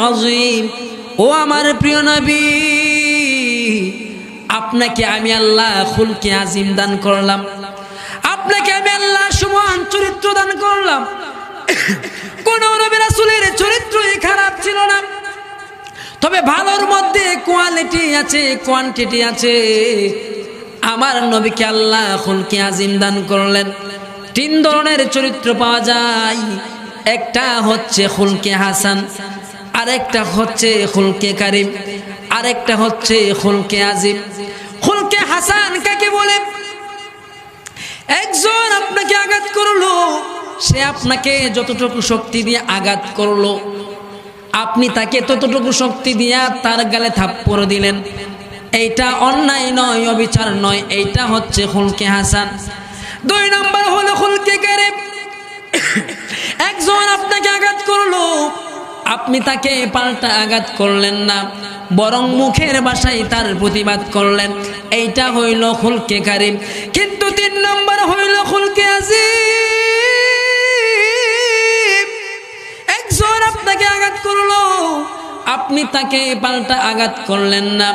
আযীম। ও আমার প্রিয় নবী, আপনাকে আমি আল্লাহ খুলকে আজিম দান করলাম, আপনাকে আমি আল্লাহ সুমহান চরিত্র দান করলাম। কোন নবী রাসূলের চরিত্রই খারাপ ছিল না, তবে ভালোর মধ্যে কোয়ালিটি আছে, কোয়ান্টিটি আছে। আমার নবীকে আল্লাহ খুলকে আজিম দান করলেন। 3 ধরনের চরিত্র পাওয়া যায়, একটা হচ্ছে খুলকে হাসান, আরেকটা হচ্ছে খুলকে কারিম, আরেকটা হচ্ছে খুলকে আজিম। খুলকে হাসান কাকে বলে? একজন আপনাকে আঘাত করলো, সে আপনাকে যতটুকু শক্তি দিয়ে আঘাত করলো, আপনি তাকে ততটুকু শক্তি দিয়া তার গালে থাপ্পড় দিলেন। এইটা অন্যায় নয়, অবিচার নয়, এইটা হচ্ছে খুলকে হাসান। 2 নম্বর হলো খুলকে কারিম। একজন আপনাকে আঘাত করলো, আপনি তাকে পাল্টা আঘাত করলেন না, বরং মুখের ভাষায় তার প্রতিবাদ করলেন, এইটা হইল খুলকে কারিম। কিন্তু 3 নম্বর হইল খুলকে আজিম। একজন আপনাকে আঘাত করলো, আপনি তাকে পাল্টা আঘাত করলেন না,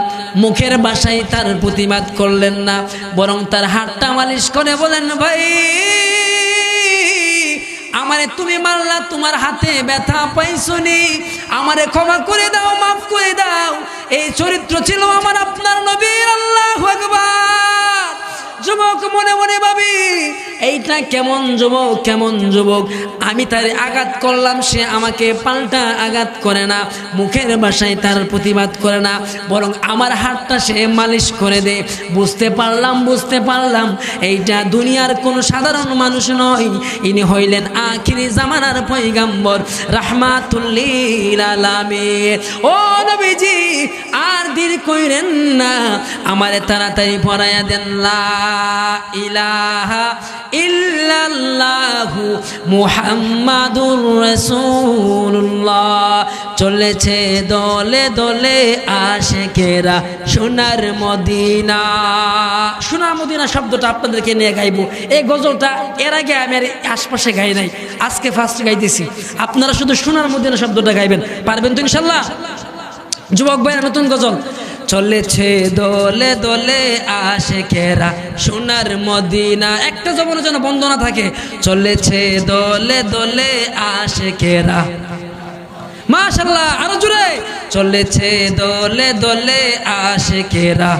মুখের ভাষায় তার প্রতিবাদ করলেন না, বরং তার হাতটা মালিশ করে বলেন, ভাই আমারে তুমি মারলা, তোমার হাতে ব্যথা পাইছনি, আমারে ক্ষমা করে দাও, মাফ করে দাও। এই চরিত্র ছিল আমার আপনার নবীর। আল্লাহু আকবার। যুবক মনে মনে ভাবি, এইটা কেমন যুবক, কেমন যুবক। আমি তারে আঘাত করলাম, সে আমাকে পাল্টা আঘাত করে না, মুখের ভাষায় তার প্রতিবাদ করে না, বরং আমার হাতটা সে মালিশ করে দে। বুঝতে পারলাম এইটা দুনিয়ার কোনো সাধারণ মানুষ নয়, ইনি হইলেন আখিরি জামানার পয়গম্বর, রাহমাতুল লিল আলামিন। ও নবীজি, আর দেরি কইরেন না, আমারে তাড়াতাড়ি পড়াইয়া দেন লা ইলাহা ইল্লাল্লাহু মুহাম্মাদুর রাসূলুল্লাহ। চলেছে দলে দলে আশিকেরা সোনার মদিনা। সোনার মদিনা শব্দটা আপনাদেরকে নিয়ে গাইবো। এই গজলটা এর আগে আমি আর আশপাশে গাই নাই, আজকে ফার্স্ট গাইতেছি। আপনারা শুধু সোনার মদিনা শব্দটা গাইবেন, পারবেন তো ইনশাল্লাহ? যুবক ভাইয়ের নতুন গজল। চলেছে দলে দলে আশিকেরা সোনার মদিনা। একটা জবানের জন্য বন্ধ না থাকে। চলেছে দলে দলে আশিকেরা, মাশাআল্লাহ, আরো জোরে। চলেছে দলে দলে আশিকেরা